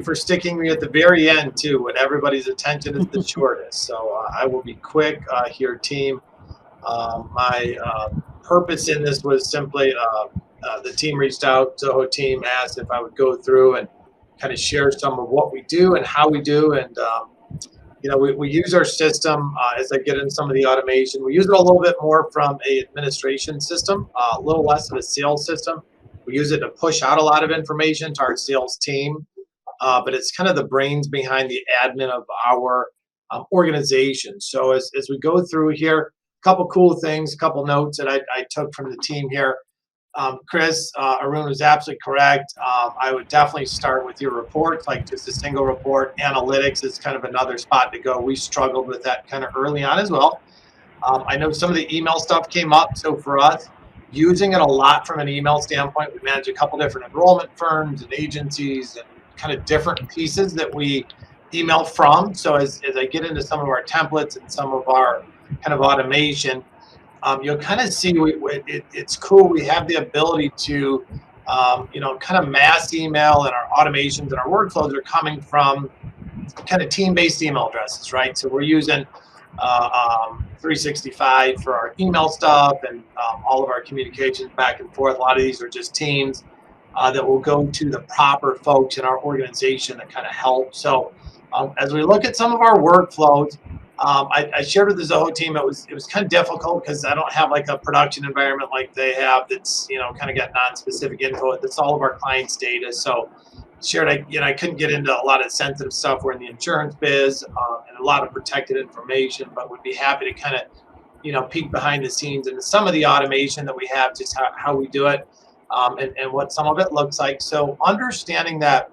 you for sticking me at the very end too, when everybody's attention is the shortest. So I will be quick here, team. My purpose in this was simply the team reached out, Zoho team asked if I would go through and kind of share some of what we do and how we do. And, we use our system as I get into some of the automation. We use it a little bit more from an administration system, a little less of a sales system. We use it to push out a lot of information to our sales team, but it's kind of the brains behind the admin of our organization. So as we go through here, a couple cool things, a couple notes that I took from the team here. Chris, Arun was absolutely correct. I would definitely start with your reports, like just a single report. Analytics is kind of another spot to go. We struggled with that kind of early on as well. I know some of the email stuff came up. So for us, using it a lot from an email standpoint, we manage a couple different enrollment firms and agencies and kind of different pieces that we email from. So as I get into some of our templates and some of our kind of automation, you'll kind of see it's cool. We have the ability to, kind of mass email, and our automations and our workflows are coming from kind of team-based email addresses, right? So we're using 365 for our email stuff and all of our communications back and forth. A lot of these are just teams that will go to the proper folks in our organization that kind of help. So as we look at some of our workflows, I shared with the Zoho team, it was kind of difficult because I don't have like a production environment like they have that's, kind of got non-specific info. That's all of our clients' data. So shared, I couldn't get into a lot of sensitive stuff. We're in the insurance biz and a lot of protected information, but would be happy to kind of, peek behind the scenes into some of the automation that we have, just how we do it and what some of it looks like. So understanding that,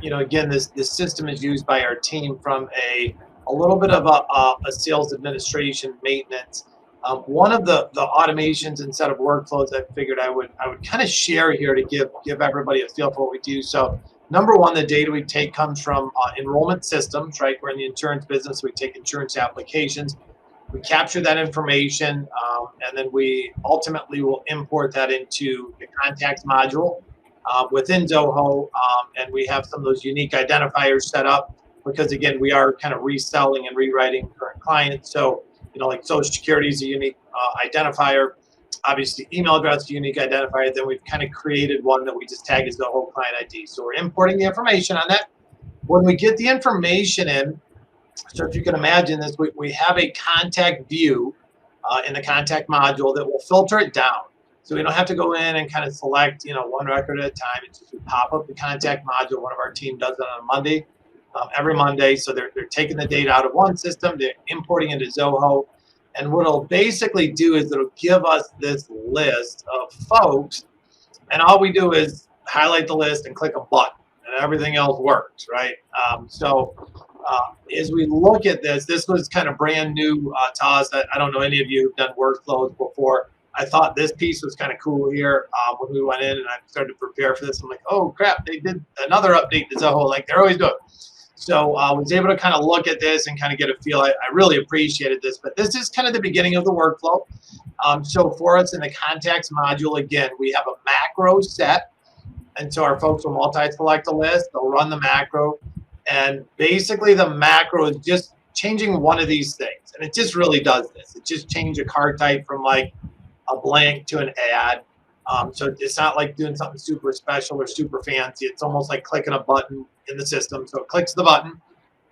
again, this system is used by our team from a little bit of a sales administration maintenance. One of the automations and set of workflows I figured I would kind of share here to give everybody a feel for what we do. So number one, the data we take comes from enrollment systems, right? We're in the insurance business. We take insurance applications. We capture that information, and then we ultimately will import that into the contacts module within Zoho, and we have some of those unique identifiers set up because, again, we are kind of reselling and rewriting current clients. So, like Social Security is a unique identifier. Obviously, email address is a unique identifier. Then we've kind of created one that we just tag as the whole client ID. So we're importing the information on that. When we get the information in, so if you can imagine this, we have a contact view in the contact module that will filter it down. So we don't have to go in and kind of select, one record at a time. It's just we pop up the contact module. One of our team does it on a Monday, every Monday. So they're taking the data out of one system, they're importing into Zoho. And what it'll basically do is it'll give us this list of folks. And all we do is highlight the list and click a button, and everything else works, right? As we look at this was kind of brand new to us. I don't know any of you who've done workflows before. I thought this piece was kind of cool here when we went in and I started to prepare for this. I'm like, oh crap, they did another update to Zoho like they're always doing. So I was able to kind of look at this and kind of get a feel. I really appreciated this, but this is kind of the beginning of the workflow. So for us in the contacts module, again, we have a macro set. And so our folks will multi-select a list, they'll run the macro. And basically the macro is just changing one of these things. And it just really does this. It just changes a card type from like a blank to an ad. So it's not like doing something super special or super fancy. It's almost like clicking a button in the system. So it clicks the button.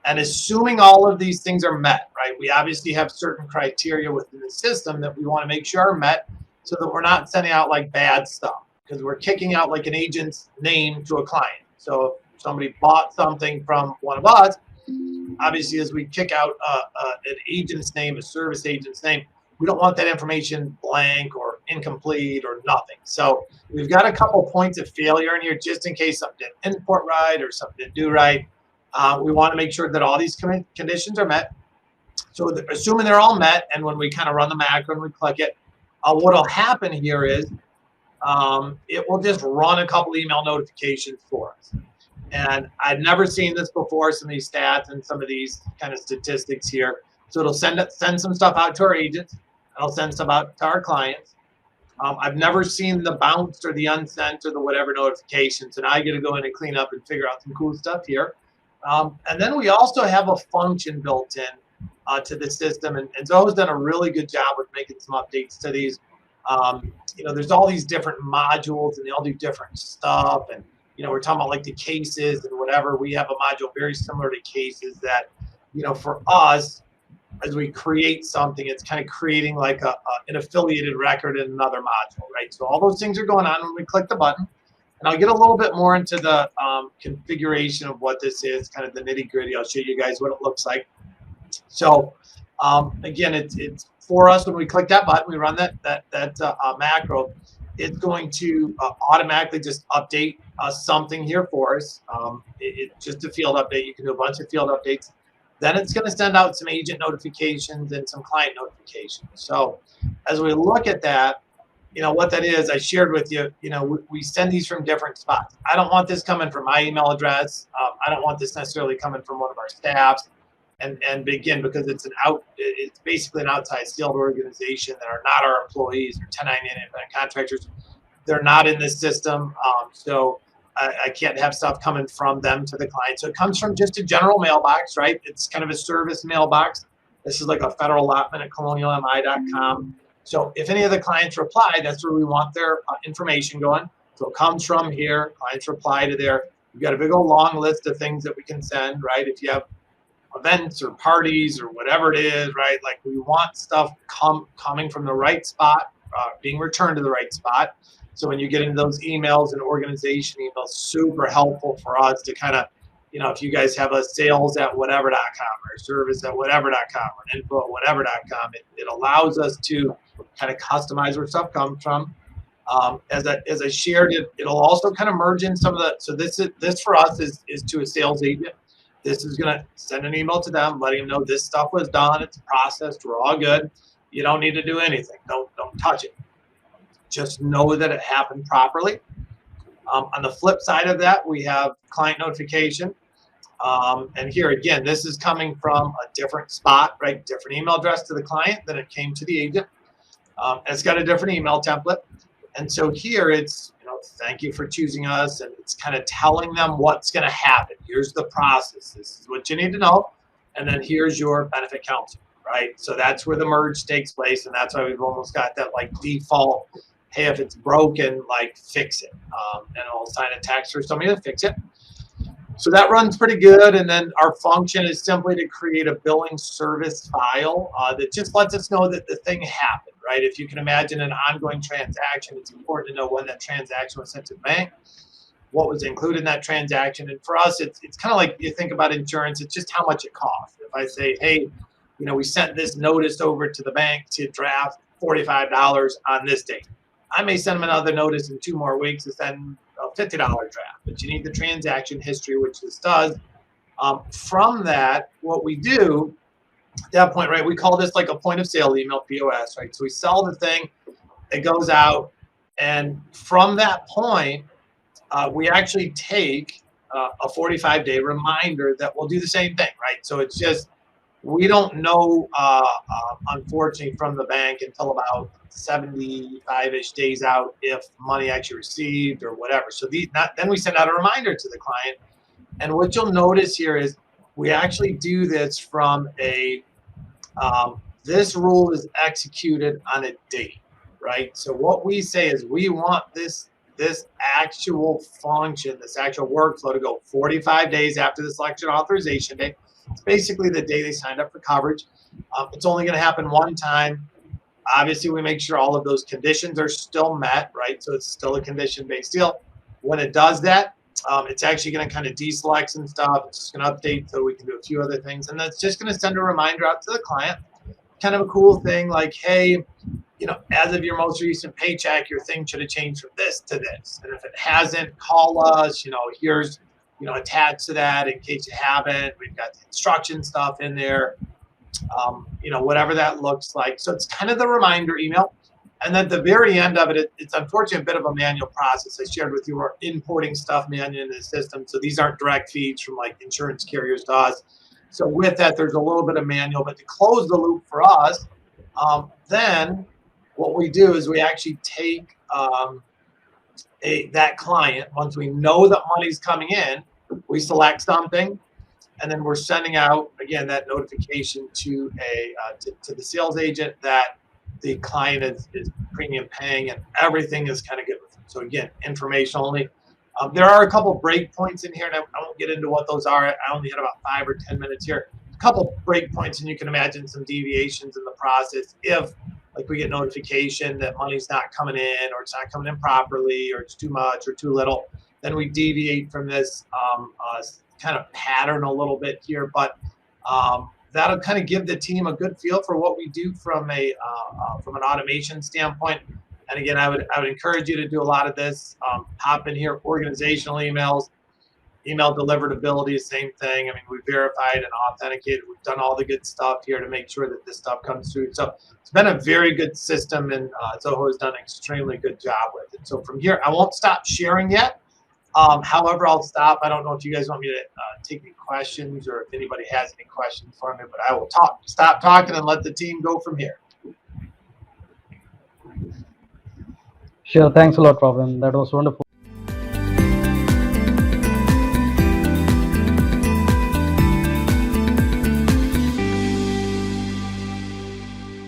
And assuming all of these things are met, right? We obviously have certain criteria within the system that we want to make sure are met so that we're not sending out like bad stuff, because we're kicking out like an agent's name to a client. So if somebody bought something from one of us, obviously as we kick out an agent's name, a service agent's name, we don't want that information blank or incomplete or nothing. So we've got a couple points of failure in here just in case something didn't import right or something didn't do right. We want to make sure that all these conditions are met. So assuming they're all met, and when we kind of run the macro and we click it, what will happen here is it will just run a couple email notifications for us. And I'd never seen this before, some of these stats and some of these kind of statistics here. So it'll send some stuff out to our agents. It'll send stuff out to our clients. I've never seen the bounced or the unsent or the whatever notifications, and I get to go in and clean up and figure out some cool stuff here. And then we also have a function built in to the system, and Zoho's done a really good job with making some updates to these. There's all these different modules, and they all do different stuff. And we're talking about like the cases and whatever. We have a module very similar to cases that, for us, as we create something, it's kind of creating like an affiliated record in another module, right? So all those things are going on when we click the button. And I'll get a little bit more into the configuration of what this is, kind of the nitty gritty. I'll show you guys what it looks like. So again, it's for us when we click that button, we run that macro. It's going to automatically just update something here for us. It's just a field update. You can do a bunch of field updates. Then it's going to send out some agent notifications and some client notifications. So as we look at that, what that is, I shared with you, we send these from different spots. I don't want this coming from my email address. I don't want this necessarily coming from one of our staffs. And begin, because it's basically an outside field organization that are not our employees or 1099 independent contractors. They're not in this system. So I can't have stuff coming from them to the client. So it comes from just a general mailbox, right? It's kind of a service mailbox. This is like a federal allotment at colonialmi.com. So if any of the clients reply, that's where we want their information going. So it comes from here. Clients reply to there. We've got a big old long list of things that we can send, right? If you have events or parties or whatever it is, right? Like we want stuff coming from the right spot, being returned to the right spot. So when you get into those emails and organization emails, super helpful for us to kind of, if you guys have a sales at whatever.com or service at whatever.com or info at whatever.com, it allows us to kind of customize where stuff comes from. As I shared it, it'll also kind of merge in some of the, so this for us is to a sales agent. This is going to send an email to them, letting them know this stuff was done. It's processed. We're all good. You don't need to do anything. Don't touch it. Just know that it happened properly. On the flip side of that, we have client notification. And here again, this is coming from a different spot, right? Different email address to the client than it came to the agent. And it's got a different email template. And so here it's, thank you for choosing us. And it's kind of telling them what's going to happen. Here's the process. This is what you need to know. And then here's your benefit counsel, right? So that's where the merge takes place. And that's why we've almost got that like default, hey, if it's broken, like fix it. And I'll assign a text for somebody to fix it. So that runs pretty good. And then our function is simply to create a billing service file that just lets us know that the thing happened, right? If you can imagine an ongoing transaction, it's important to know when that transaction was sent to the bank, what was included in that transaction. And for us, it's kind of like you think about insurance, it's just how much it costs. If I say, hey, we sent this notice over to the bank to draft $45 on this date. I may send them another notice in 2 more weeks to send a $50 draft, but you need the transaction history, which this does. From that, what we do at that point, right, we call this like a point of sale email, POS, right? So we sell the thing, it goes out, and from that point, we actually take a 45-day reminder that will do the same thing, right? So it's just, we don't know, unfortunately, from the bank until about 75-ish days out if money actually received or whatever. So then we send out a reminder to the client. And what you'll notice here is we actually do this from this rule is executed on a date, right? So what we say is we want this actual function, this actual workflow to go 45 days after the selection authorization date. It's basically the day they signed up for coverage. It's only going to happen one time. Obviously, we make sure all of those conditions are still met, right? So it's still a condition-based deal. When it does that, it's actually going to kind of deselect some stuff. It's just going to update so we can do a few other things. And that's just going to send a reminder out to the client. Kind of a cool thing like, hey, as of your most recent paycheck, your thing should have changed from this to this. And if it hasn't, call us. Here's attached to that in case you haven't. We've got the instruction stuff in there, whatever that looks like. So it's kind of the reminder email. And then at the very end of it, it's unfortunately a bit of a manual process. I shared with you, we're importing stuff manually into the system. So these aren't direct feeds from like insurance carriers to us. So with that, there's a little bit of manual. But to close the loop for us, then what we do is we actually take that client, once we know that money's coming in, we select something, and then we're sending out, again, that notification to to the sales agent that the client is premium paying and everything is kind of good with them. So again, information only. There are a couple break points in here, and I won't get into what those are. I only had about 5 or 10 minutes here. A couple break points, and you can imagine some deviations in the process if, like, we get notification that money's not coming in, or it's not coming in properly, or it's too much or too little. Then we deviate from this kind of pattern a little bit here, but that'll kind of give the team a good feel for what we do from an automation standpoint. And again, I would encourage you to do a lot of this. Hop in here, organizational emails, email deliverability, same thing. I mean, we verified and authenticated. We've done all the good stuff here to make sure that this stuff comes through. So it's been a very good system, and Zoho has done an extremely good job with it. So from here, I won't stop sharing yet. However, I'll stop. I don't know if you guys want me to take any questions, or if anybody has any questions for me, but I will stop talking and let the team go from here. Sure. Thanks a lot, Robin. That was wonderful.